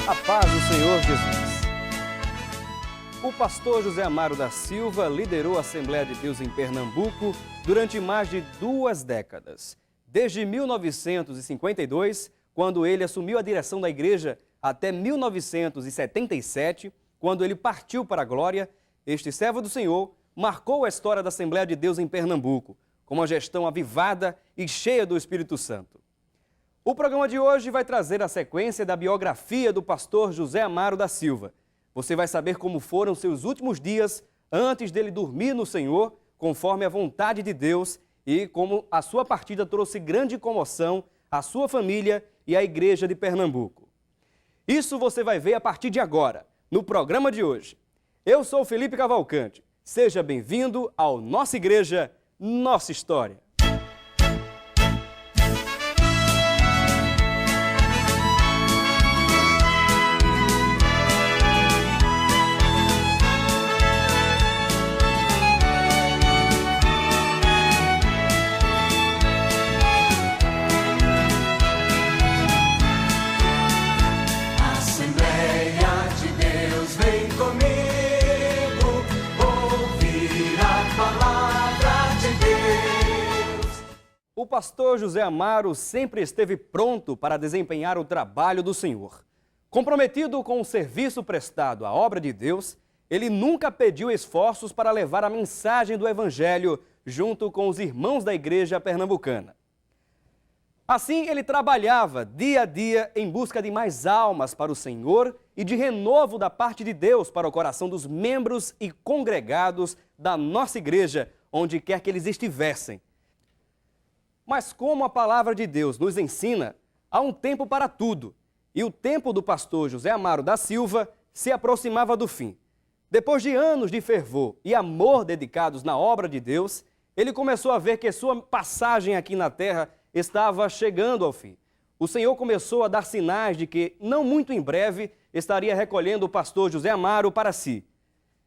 A paz do Senhor Jesus. O pastor José Amaro da Silva liderou a Assembleia de Deus em Pernambuco durante mais de 2 décadas. Desde 1952, quando ele assumiu a direção da igreja, até 1977, quando ele partiu para a glória, este servo do Senhor marcou a história da Assembleia de Deus em Pernambuco, com uma gestão avivada e cheia do Espírito Santo. O programa de hoje vai trazer a sequência da biografia do pastor José Amaro da Silva. Você vai saber como foram seus últimos dias antes dele dormir no Senhor, conforme a vontade de Deus, e como a sua partida trouxe grande comoção à sua família e à igreja de Pernambuco. Isso você vai ver a partir de agora, no programa de hoje. Eu sou Felipe Cavalcante. Seja bem-vindo ao Nossa Igreja, Nossa História. O pastor José Amaro sempre esteve pronto para desempenhar o trabalho do Senhor. Comprometido com o serviço prestado à obra de Deus, ele nunca pediu esforços para levar a mensagem do Evangelho junto com os irmãos da igreja pernambucana. Assim, ele trabalhava dia a dia em busca de mais almas para o Senhor e de renovo da parte de Deus para o coração dos membros e congregados da nossa igreja, onde quer que eles estivessem. Mas como a palavra de Deus nos ensina, há um tempo para tudo, e o tempo do pastor José Amaro da Silva se aproximava do fim. Depois de anos de fervor e amor dedicados na obra de Deus, ele começou a ver que sua passagem aqui na terra estava chegando ao fim. O Senhor começou a dar sinais de que, não muito em breve, estaria recolhendo o pastor José Amaro para si.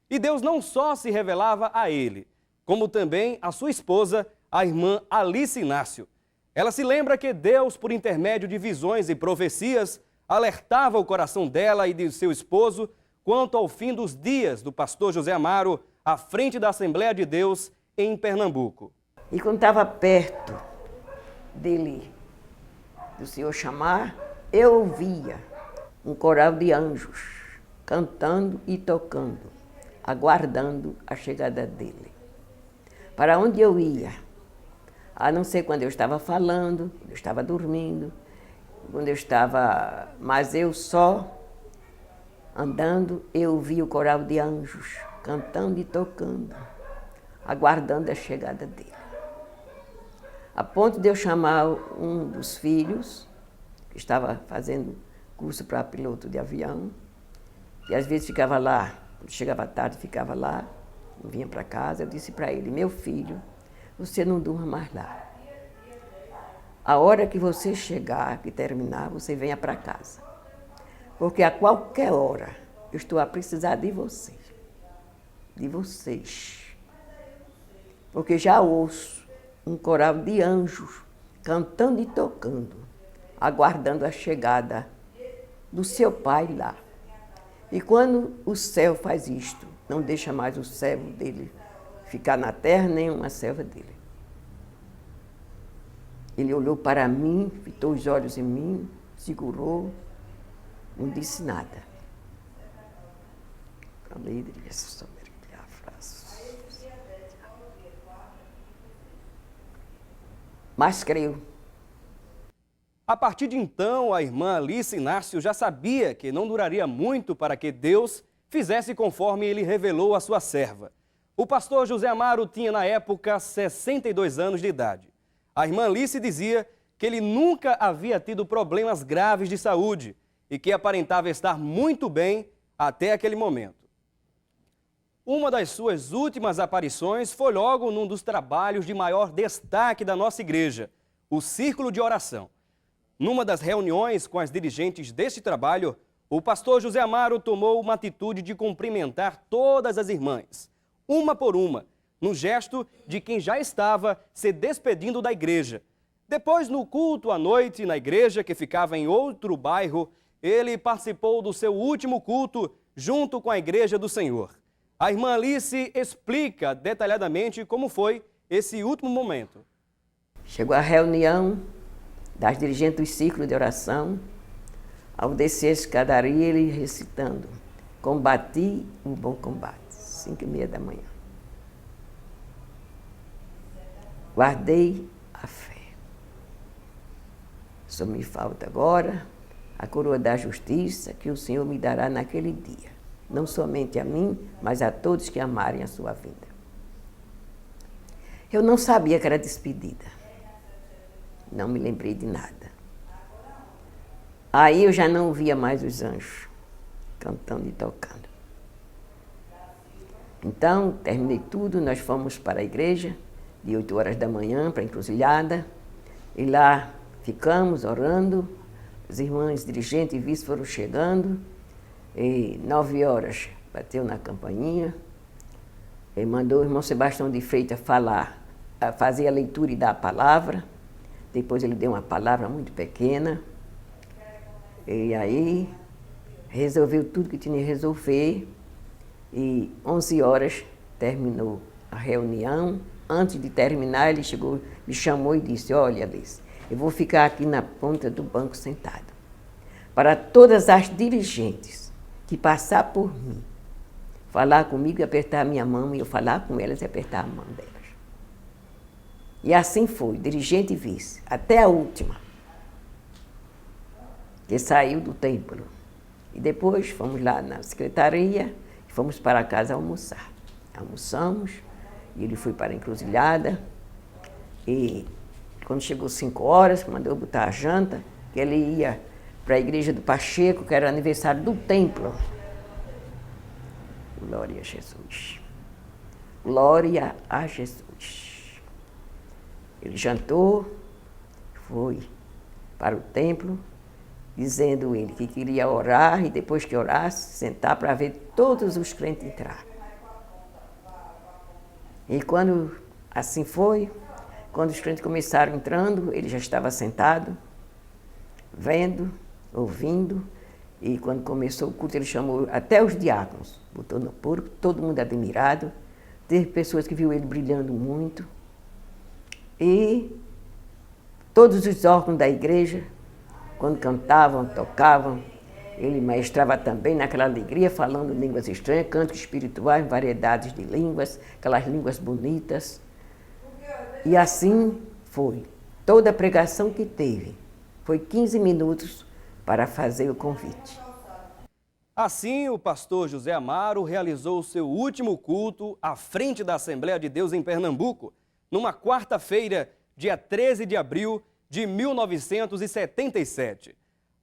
E Deus não só se revelava a ele, como também a sua esposa, a irmã Alice Inácio. Ela se lembra que Deus, por intermédio de visões e profecias, alertava o coração dela e de seu esposo quanto ao fim dos dias do pastor José Amaro à frente da Assembleia de Deus em Pernambuco. E quando estava perto dele, do Senhor chamar, eu ouvia um coral de anjos cantando e tocando, aguardando a chegada dele. Para onde eu ia? A não ser quando eu estava falando, quando eu estava dormindo, quando eu estava... Mas eu só andando, eu ouvi o coral de anjos cantando e tocando, aguardando a chegada dele. A ponto de eu chamar um dos filhos, que estava fazendo curso para piloto de avião, e às vezes ficava lá, quando chegava tarde ficava lá, vinha para casa, eu disse para ele: meu filho, você não durma mais lá. A hora que você chegar, que terminar, você venha para casa. Porque a qualquer hora eu estou a precisar de você. De vocês. Porque já ouço um coral de anjos cantando e tocando, aguardando a chegada do seu pai lá. E quando o céu faz isto, não deixa mais o servo dele ficar na terra, nem uma serva dele. Ele olhou para mim, fitou os olhos em mim, segurou, não disse nada. Mas creu. A partir de então, a irmã Alice Inácio já sabia que não duraria muito para que Deus fizesse conforme ele revelou à sua serva. O pastor José Amaro tinha, na época, 62 anos de idade. A irmã Alice dizia que ele nunca havia tido problemas graves de saúde e que aparentava estar muito bem até aquele momento. Uma das suas últimas aparições foi logo num dos trabalhos de maior destaque da nossa igreja, o Círculo de Oração. Numa das reuniões com as dirigentes deste trabalho, o pastor José Amaro tomou uma atitude de cumprimentar todas as irmãs, uma por uma, no gesto de quem já estava se despedindo da igreja. Depois, no culto à noite na igreja, que ficava em outro bairro, ele participou do seu último culto junto com a Igreja do Senhor. A irmã Alice explica detalhadamente como foi esse último momento. Chegou a reunião das dirigentes do círculo de oração. Ao descer a escadaria, ele recitando: combati o bom combate, 5h30 da manhã. Guardei a fé. Só me falta agora a coroa da justiça que o Senhor me dará naquele dia. Não somente a mim, mas a todos que amarem a sua vida. Eu não sabia que era despedida. Não me lembrei de nada. Aí eu já não via mais os anjos cantando e tocando. Então, terminei tudo, nós fomos para a igreja, de 8 horas da manhã, para a encruzilhada, e lá ficamos orando, as irmãs dirigentes e vice foram chegando, e 9 horas bateu na campainha, e mandou o irmão Sebastião de Freitas fazer a leitura e dar a palavra. Depois ele deu uma palavra muito pequena, e aí resolveu tudo que tinha que resolver, e 11 horas terminou a reunião. Antes de terminar, ele chegou, me chamou e disse: olha, Alice, eu vou ficar aqui na ponta do banco sentado. Para todas as dirigentes que passar por mim, falar comigo e apertar a minha mão, e eu falar com elas e apertar a mão delas. E assim foi, dirigente e vice, até a última, que saiu do templo. E depois fomos lá na secretaria e fomos para casa almoçar. Almoçamos, e ele foi para a encruzilhada, e quando chegou 5 horas, mandou botar a janta, que ele ia para a igreja do Pacheco, que era aniversário do templo. Glória a Jesus. Glória a Jesus. Ele jantou, foi para o templo, dizendo ele que queria orar, e depois que orasse, sentar para ver todos os crentes entrar. E quando assim foi, quando os crentes começaram entrando, ele já estava sentado, vendo, ouvindo, e quando começou o culto, ele chamou até os diáconos, botou no púlpito, todo mundo admirado. Teve pessoas que viu ele brilhando muito, e todos os órgãos da igreja, quando cantavam, tocavam, ele maestrava também naquela alegria, falando línguas estranhas, cantos espirituais, variedades de línguas, aquelas línguas bonitas. E assim foi. Toda a pregação que teve foi 15 minutos para fazer o convite. Assim, o pastor José Amaro realizou o seu último culto à frente da Assembleia de Deus em Pernambuco, numa quarta-feira, dia 13 de abril de 1977.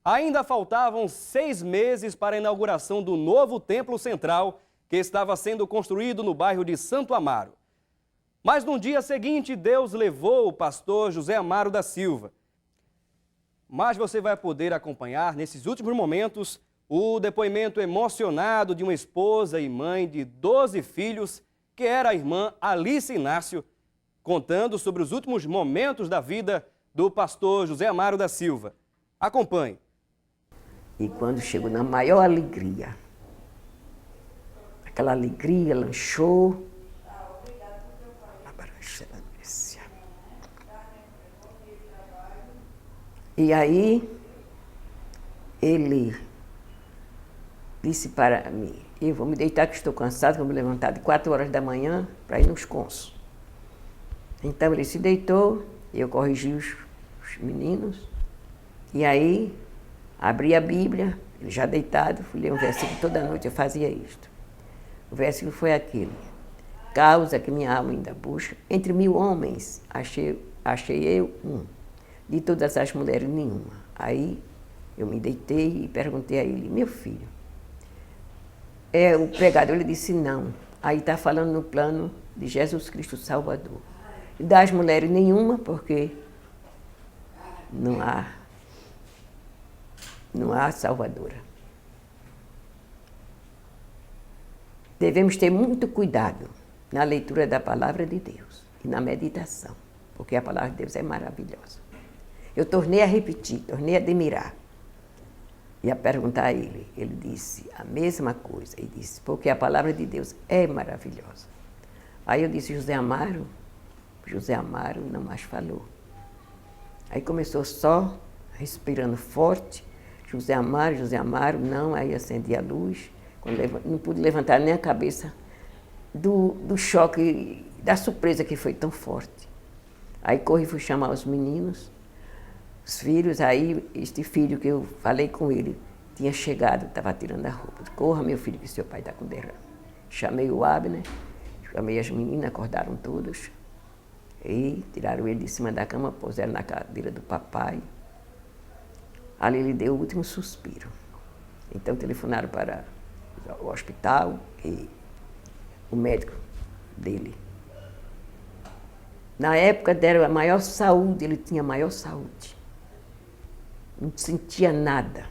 Ainda faltavam 6 meses para a inauguração do novo templo central, que estava sendo construído no bairro de Santo Amaro. Mas no dia seguinte, Deus levou o pastor José Amaro da Silva. Mas você vai poder acompanhar, nesses últimos momentos, o depoimento emocionado de uma esposa e mãe de 12 filhos, que era a irmã Alice Inácio, contando sobre os últimos momentos da vida do pastor José Amaro da Silva. Acompanhe. E quando chegou na maior alegria, aquela alegria lanchou. E aí, ele disse para mim: eu vou me deitar que estou cansado, vou me levantar de 4 horas da manhã para ir nos cônsules. Então ele se deitou, eu corrigi os meninos, e aí abri a Bíblia, ele já deitado, fui ler um versículo toda noite, eu fazia isto. O versículo foi aquele: causa que minha alma ainda busca, entre 1000 homens achei eu um, de todas as mulheres nenhuma. Aí eu me deitei e perguntei a ele: meu filho, o pregador, ele disse não, aí está falando no plano de Jesus Cristo Salvador. Das mulheres nenhuma, porque não há salvadora. Devemos ter muito cuidado na leitura da palavra de Deus e na meditação, porque a palavra de Deus é maravilhosa. Eu tornei a repetir, tornei a admirar. ia perguntar a ele. Ele disse a mesma coisa. Ele disse, porque a palavra de Deus é maravilhosa. Aí eu disse, José Amaro não mais falou. Aí começou só, respirando forte, José Amaro, não, aí acendi a luz, não pude levantar nem a cabeça do choque, da surpresa que foi tão forte. Aí corri e fui chamar os meninos, os filhos, aí este filho que eu falei com ele, tinha chegado, estava tirando a roupa. Corra, meu filho, que seu pai está com derrame. Chamei o Abner, chamei as meninas, acordaram todos. E tiraram ele de cima da cama, puseram na cadeira do papai. Ali ele deu o último suspiro. Então telefonaram para o hospital e o médico dele. Na época deram a maior saúde, ele tinha a maior saúde. Não sentia nada.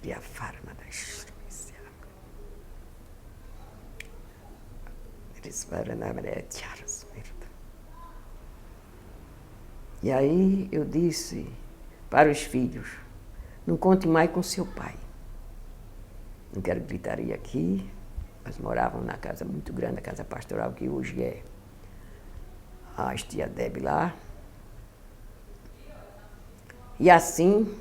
E a farma da E aí eu disse para os filhos, não conte mais com seu pai. Não quero gritaria aqui. Nós moravam na casa muito grande, a casa pastoral, que hoje é a tia Deb lá. E assim,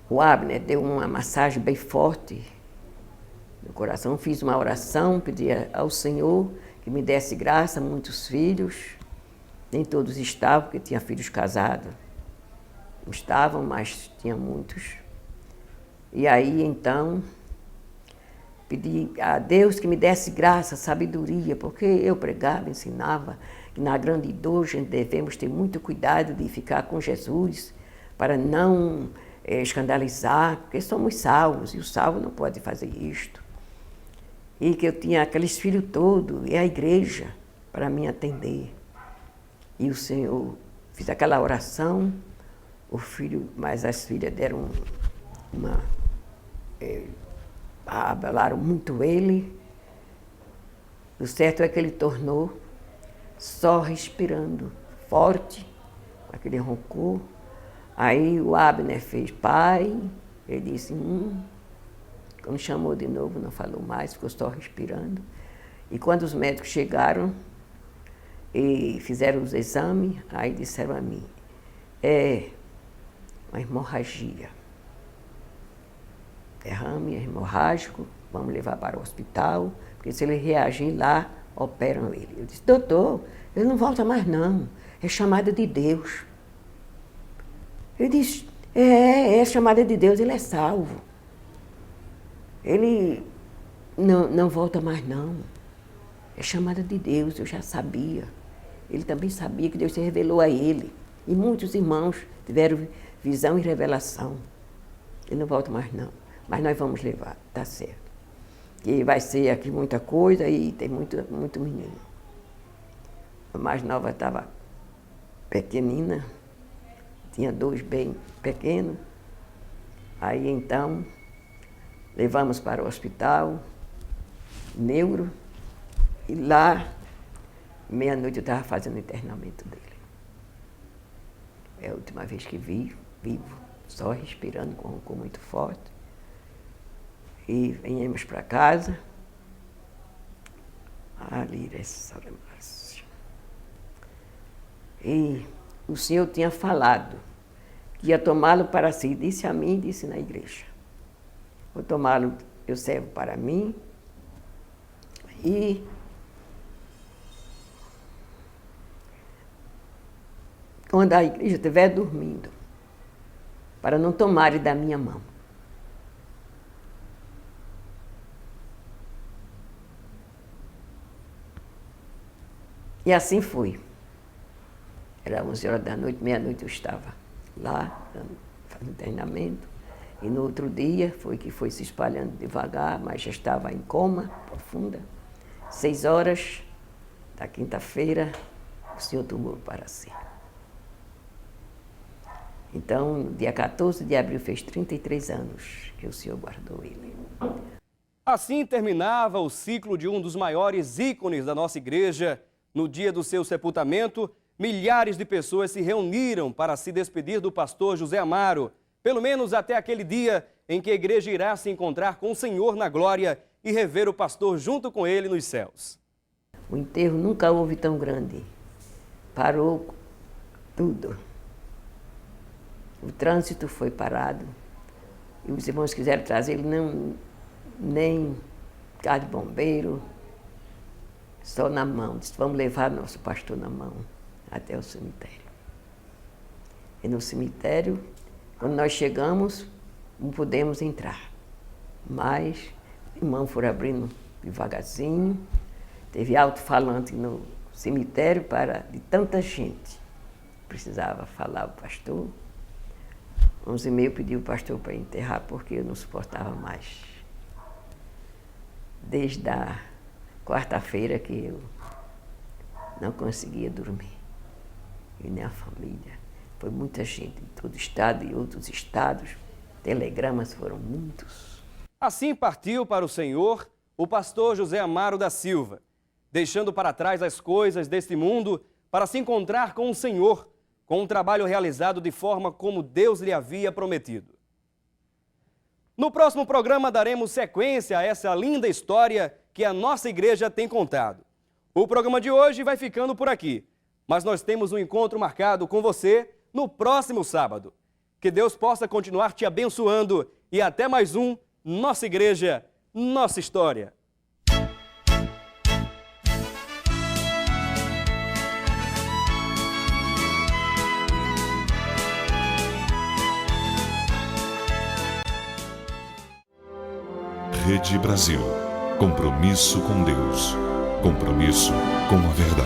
o Abner deu uma massagem bem forte no coração, fiz uma oração, pedi ao Senhor que me desse graça, muitos filhos, nem todos estavam, porque tinha filhos casados, não estavam, mas tinha muitos. E aí, então, pedi a Deus que me desse graça, sabedoria, porque eu pregava, ensinava, que na grande dor, gente, devemos ter muito cuidado de ficar com Jesus, para não escandalizar, porque somos salvos, e o salvo não pode fazer isto. E que eu tinha aqueles filhos todos, e a igreja, para me atender. E o Senhor, fiz aquela oração, o filho, mas as filhas deram abalaram muito ele. O certo é que ele tornou só respirando forte, aquele roncou. Aí o Abner fez, pai, ele disse, Quando chamou de novo, não falou mais, ficou só respirando. E quando os médicos chegaram e fizeram os exames, aí disseram a mim, é uma hemorragia. Derrame hemorrágico, vamos levar para o hospital, porque se ele reagir lá, operam ele. Eu disse, doutor, ele não volta mais não, é chamada de Deus. Ele disse, é chamada de Deus, ele é salvo. Ele não volta mais não, é chamada de Deus, eu já sabia. Ele também sabia que Deus se revelou a ele. E muitos irmãos tiveram visão e revelação. Ele não volta mais não, mas nós vamos levar, tá certo. E vai ser aqui muita coisa e tem muito menino. A mais nova estava pequenina, tinha 2 bem pequenos. Aí então, levamos para o hospital, neuro, e lá, meia-noite eu estava fazendo o internamento dele. É a última vez que vivo, só respirando com ronco muito forte. E viemos para casa. E o Senhor tinha falado que ia tomá-lo para si. Disse a mim, disse na igreja. Vou tomá-lo, eu servo para mim. E quando a igreja estiver dormindo, para não tomarem da minha mão. E assim foi. Era 11 horas da noite, meia-noite eu estava lá, fazendo treinamento. E no outro dia foi se espalhando devagar, mas já estava em coma profunda. 6 horas da quinta-feira, o Senhor tomou para si. Então, no dia 14 de abril, fez 33 anos que o Senhor guardou ele. Assim terminava o ciclo de um dos maiores ícones da nossa igreja. No dia do seu sepultamento, milhares de pessoas se reuniram para se despedir do pastor José Amaro, pelo menos até aquele dia em que a igreja irá se encontrar com o Senhor na glória e rever o pastor junto com ele nos céus. O enterro nunca houve tão grande. Parou tudo. O trânsito foi parado. E os irmãos quiseram trazer ele, não, nem carro de bombeiro, só na mão. Disse, vamos levar nosso pastor na mão até o cemitério. E no cemitério, quando nós chegamos, não pudemos entrar. Mas os irmãos foram abrindo devagarzinho. Teve alto-falante no cemitério de tanta gente. Precisava falar o pastor. 11h30 pediu o pastor para enterrar porque eu não suportava mais. Desde a quarta-feira que eu não conseguia dormir. E nem a família. Foi muita gente de todo estado e outros estados. Telegramas foram muitos. Assim partiu para o Senhor o pastor José Amaro da Silva, deixando para trás as coisas deste mundo para se encontrar com o Senhor, com um trabalho realizado de forma como Deus lhe havia prometido. No próximo programa daremos sequência a essa linda história que a nossa igreja tem contado. O programa de hoje vai ficando por aqui, mas nós temos um encontro marcado com você no próximo sábado. Que Deus possa continuar te abençoando e até mais um Nossa Igreja, Nossa História. Rede Brasil. Compromisso com Deus. Compromisso com a verdade.